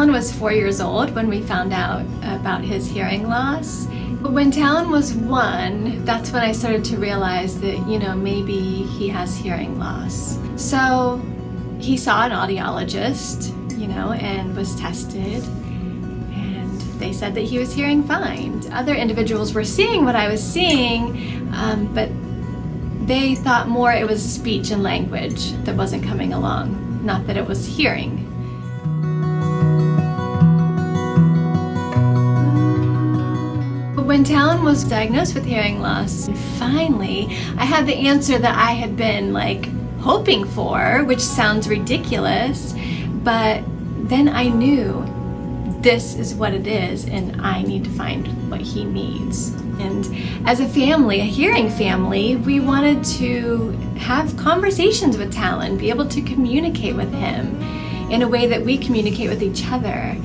Talon was 4 years old when we found out about his hearing loss. When Talon was 1, that's when I started to realize that, maybe he has hearing loss. So he saw an audiologist, and was tested, and they said that he was hearing fine. Other individuals were seeing what I was seeing, but they thought more it was speech and language that wasn't coming along, not that it was hearing. When Talon was diagnosed with hearing loss, finally, I had the answer that I had been hoping for, which sounds ridiculous, but then I knew this is what it is and I need to find what he needs. And as a family, a hearing family, we wanted to have conversations with Talon, be able to communicate with him in a way that we communicate with each other.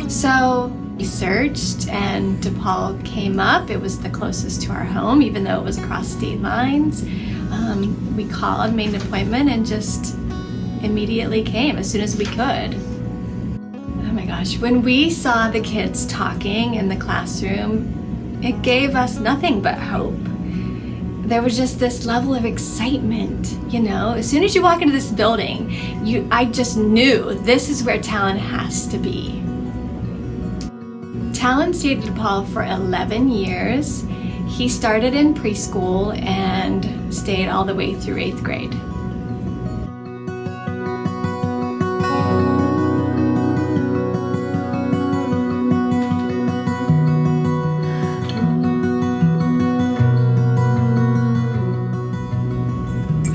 So we searched and DePaul came up. It was the closest to our home, even though it was across state lines. We called, made an appointment, and just immediately came as soon as we could. Oh my gosh, when we saw the kids talking in the classroom, it gave us nothing but hope. There was just this level of excitement, As soon as you walk into this building, I just knew this is where Talon has to be. Talon stayed at DePaul for 11 years. He started in preschool and stayed all the way through 8th grade.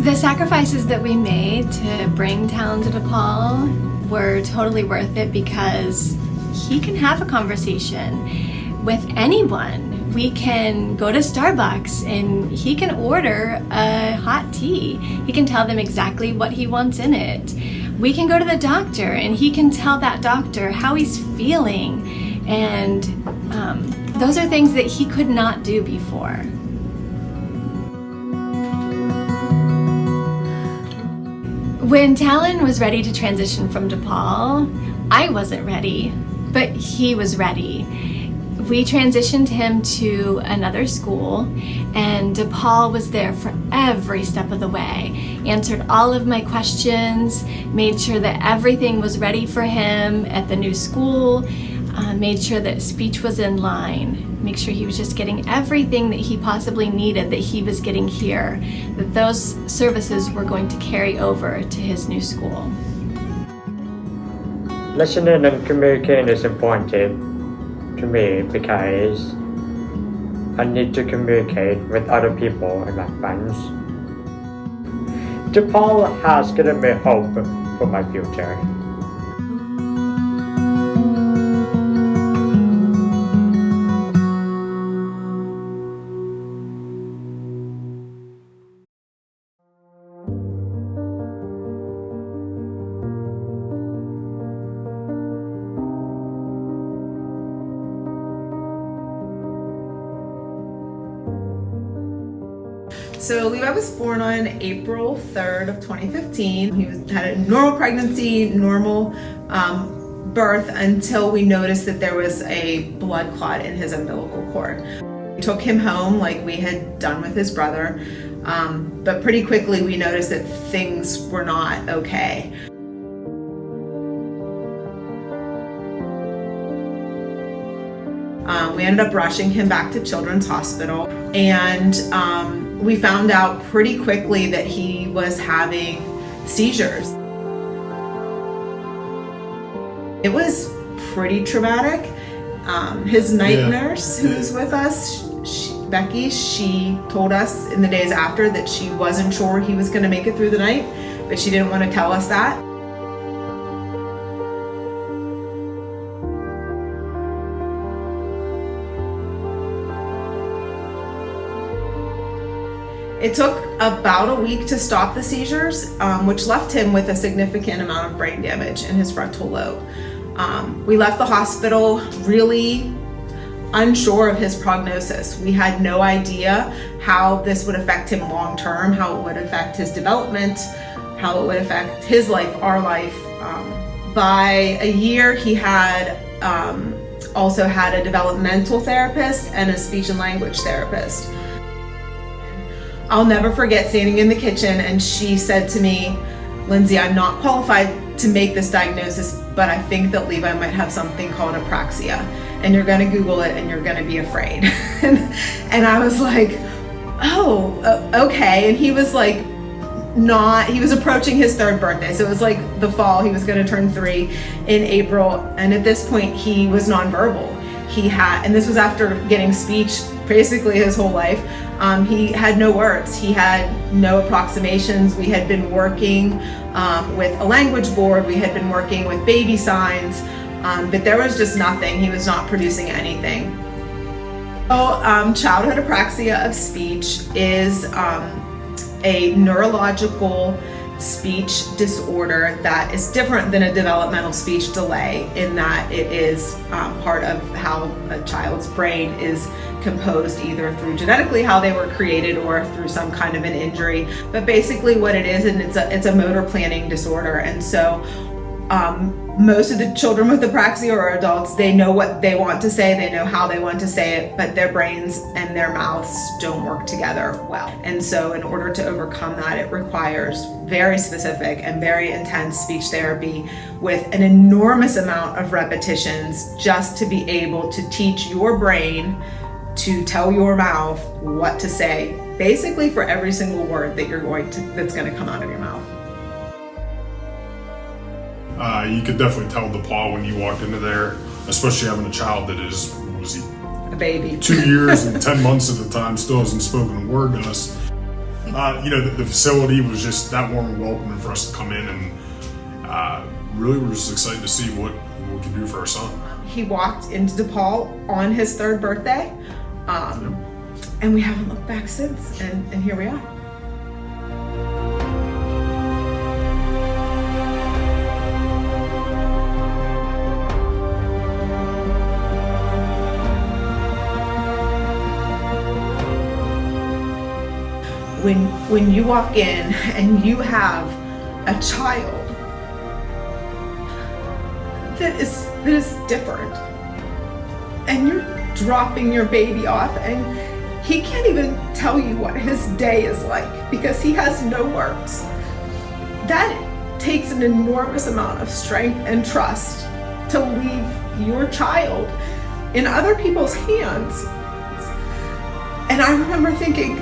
The sacrifices that we made to bring Talon to DePaul were totally worth it because he can have a conversation with anyone. We can go to Starbucks and he can order a hot tea. He can tell them exactly what he wants in it. We can go to the doctor and he can tell that doctor how he's feeling. And those are things that he could not do before. When Talon was ready to transition from DePaul, I wasn't ready, but he was ready. We transitioned him to another school, and DePaul was there for every step of the way. Answered all of my questions, made sure that everything was ready for him at the new school, made sure that speech was in line, make sure he was just getting everything that he possibly needed that he was getting here, that those services were going to carry over to his new school. Listening and communicating is important to me because I need to communicate with other people and my friends. DePaul has given me hope for my future. So Levi was born on April 3rd of 2015. He had a normal pregnancy, normal birth until we noticed that there was a blood clot in his umbilical cord. We took him home like we had done with his brother, but pretty quickly we noticed that things were not okay. We ended up rushing him back to Children's Hospital, and we found out pretty quickly that he was having seizures. It was pretty traumatic. His night nurse who was with us, Becky, she told us in the days after that she wasn't sure he was going to make it through the night, but she didn't want to tell us that. It took about a week to stop the seizures, which left him with a significant amount of brain damage in his frontal lobe. We left the hospital really unsure of his prognosis. We had no idea how this would affect him long term, how it would affect his development, how it would affect his life, our life. By a year, he had also had a developmental therapist and a speech and language therapist. I'll never forget standing in the kitchen and she said to me, "Lindsay, I'm not qualified to make this diagnosis, but I think that Levi might have something called apraxia, and you're gonna Google it and you're gonna be afraid." And I was like, "Oh, okay." And he was like, he was approaching his 3rd birthday. So it was like the fall, he was gonna turn 3 in April. And at this point he was nonverbal. And this was after getting speech basically his whole life. He had no words, he had no approximations. We had been working with a language board, we had been working with baby signs, but there was just nothing. He was not producing anything. So childhood apraxia of speech is a neurological speech disorder that is different than a developmental speech delay in that it is part of how a child's brain is composed, either through genetically how they were created or through some kind of an injury. But basically what it is, and it's a motor planning disorder. And so most of the children with apraxia or adults, they know what they want to say, they know how they want to say it, but their brains and their mouths don't work together well. And so in order to overcome that, it requires very specific and very intense speech therapy with an enormous amount of repetitions just to be able to teach your brain to tell your mouth what to say, basically for every single word that that's going to come out of your mouth. You could definitely tell DePaul when you walked into there, especially having a child that is, what was he? A baby. 2 years and 10 months at the time, still hasn't spoken a word to us. The facility was just that warm and welcoming for us to come in, and really we're just excited to see what we can do for our son. He walked into DePaul on his 3rd birthday, and we haven't looked back since, and here we are. When you walk in and you have a child that is different, and you're dropping your baby off and he can't even tell you what his day is like because he has no words, that takes an enormous amount of strength and trust to leave your child in other people's hands. And I remember thinking,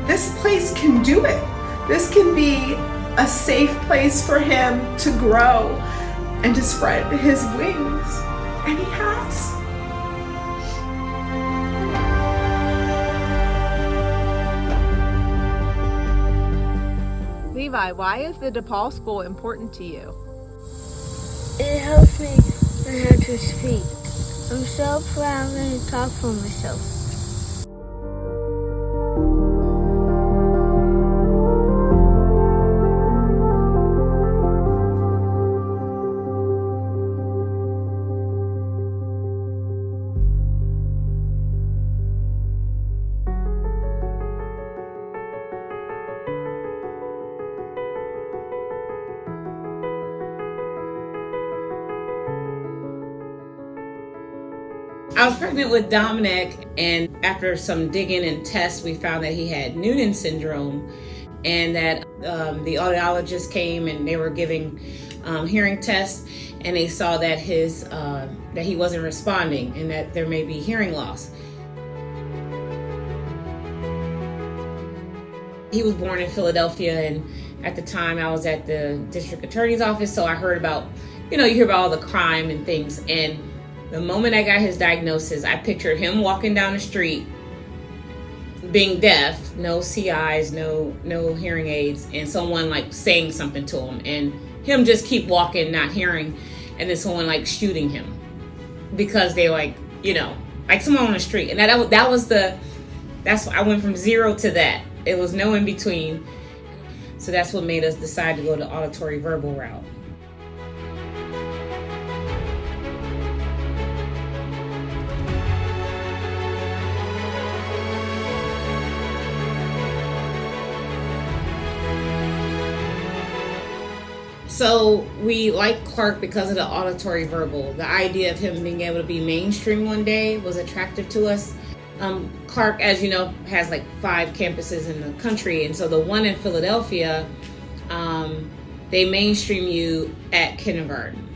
this place can do it. This can be a safe place for him to grow and to spread his wings. And he has. Levi, why is the DePaul school important to you? It helps me learn how to speak. I'm so proud to talk for myself. I was pregnant with Dominic, and after some digging and tests, we found that he had Noonan syndrome, and that the audiologist came and they were giving hearing tests, and they saw that that he wasn't responding and that there may be hearing loss. He was born in Philadelphia, and at the time I was at the district attorney's office, so I heard about, you hear about all the crime and things, and the moment I got his diagnosis, I pictured him walking down the street, being deaf, no CIs, no hearing aids, and someone like saying something to him, and him just keep walking, not hearing, and then someone like shooting him because they like someone on the street. And that's I went from 0 to that. It was no in between. So that's what made us decide to go the auditory verbal route. So we like Clark because of the auditory verbal. The idea of him being able to be mainstream one day was attractive to us. Clark, as you know, has like 5 campuses in the country. And so the one in Philadelphia, they mainstream you at kindergarten.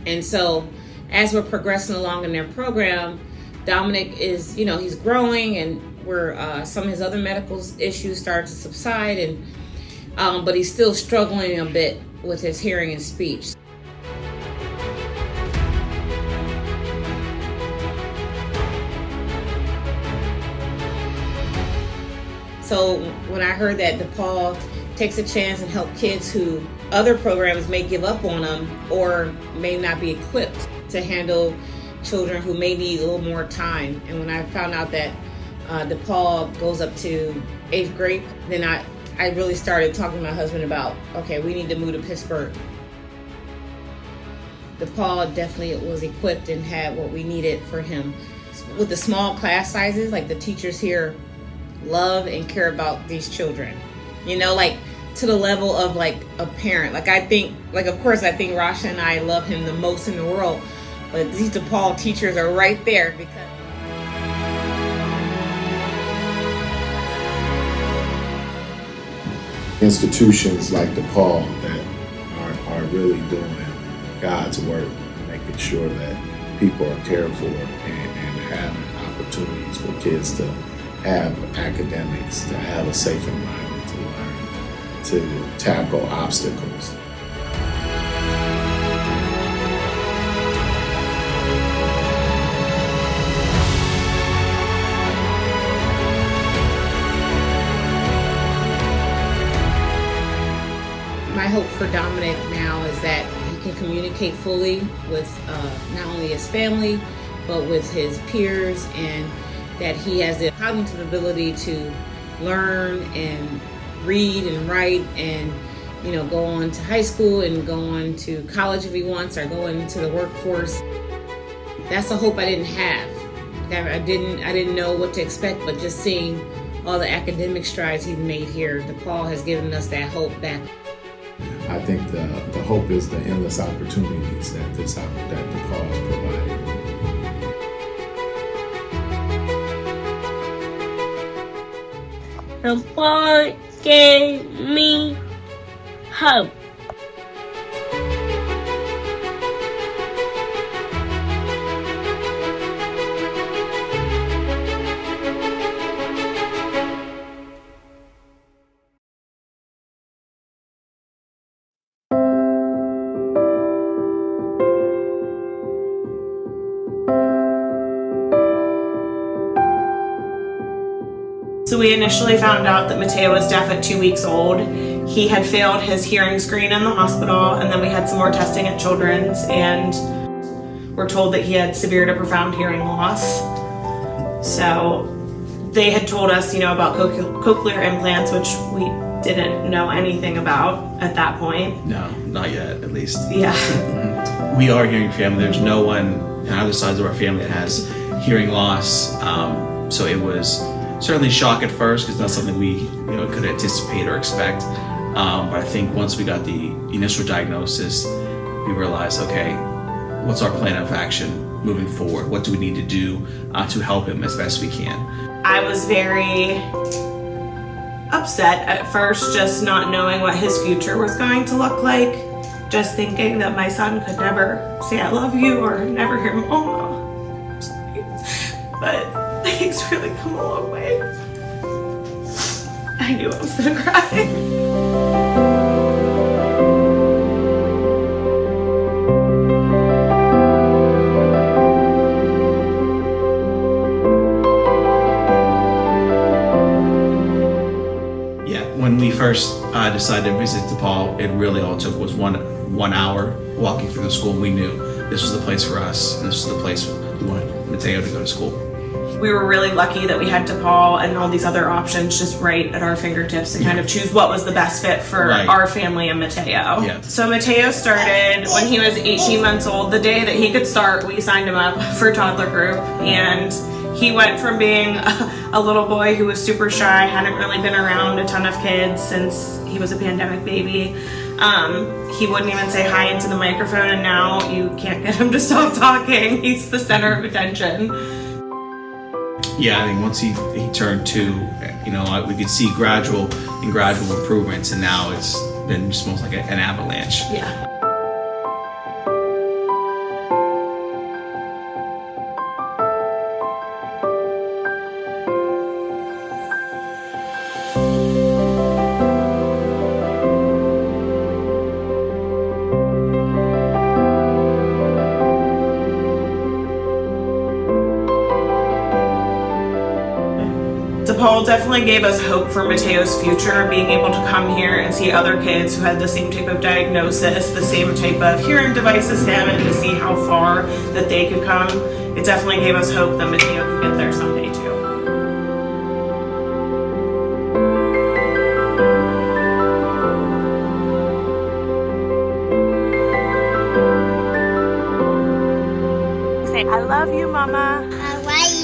And so as we're progressing along in their program, Dominic is, he's growing, and some of his other medical issues start to subside, and but he's still struggling a bit with his hearing and speech. So when I heard that DePaul takes a chance and help kids who other programs may give up on them or may not be equipped to handle children who may need a little more time. And when I found out that DePaul goes up to 8th grade, then I really started talking to my husband about, okay, we need to move to Pittsburgh. DePaul definitely was equipped and had what we needed for him. With the small class sizes, like the teachers here love and care about these children, like to the level of like a parent. Like I think Rasha and I love him the most in the world, but these DePaul teachers are right there because institutions like DePaul that are really doing God's work, making sure that people are cared for and having opportunities for kids to have academics, to have a safe environment to learn, to tackle obstacles. My hope for Dominic now is that he can communicate fully with not only his family, but with his peers, and that he has the cognitive ability to learn and read and write and, go on to high school and go on to college if he wants, or go into the workforce. That's a hope I didn't have. I didn't know what to expect, but just seeing all the academic strides he's made here, DePaul has given us that hope back. I think the hope is the endless opportunities that DePaul is providing. DePaul gave me hope. So we initially found out that Mateo was deaf at 2 weeks old. He had failed his hearing screen in the hospital, and then we had some more testing at Children's, and we're told that he had severe to profound hearing loss. So they had told us, about cochlear implants, which we didn't know anything about at that point. No, not yet, at least. Yeah. We are a hearing family. There's no one on either sides of our family that has hearing loss. So it was certainly shock at first, because not something we could anticipate or expect. But I think once we got the initial diagnosis, we realized, okay, what's our plan of action moving forward? What do we need to do to help him as best we can? I was very upset at first, just not knowing what his future was going to look like. Just thinking that my son could never say I love you or never hear mama. I'm sorry. But he's really come a long way. I knew I was gonna cry. When we first decided to visit DePaul, it really all took was one hour walking through the school. We knew this was the place for us, and this was the place we wanted Mateo to go to school. We were really lucky that we had DePaul and all these other options just right at our fingertips to kind of choose what was the best fit for our family and Mateo. Yeah. So Mateo started when he was 18 months old. The day that he could start, we signed him up for toddler group, and he went from being a little boy who was super shy, hadn't really been around a ton of kids since he was a pandemic baby, He wouldn't even say hi into the microphone, and now you can't get him to stop talking. He's the center of attention. Yeah, I think once he turned 2, you know, we could see gradual improvements, and now it's been just almost like an avalanche. Yeah. DePaul definitely gave us hope for Mateo's future, being able to come here and see other kids who had the same type of diagnosis, the same type of hearing device as him, and to see how far that they could come. It definitely gave us hope that Mateo could get there someday too. Say, I love you, Mama. I like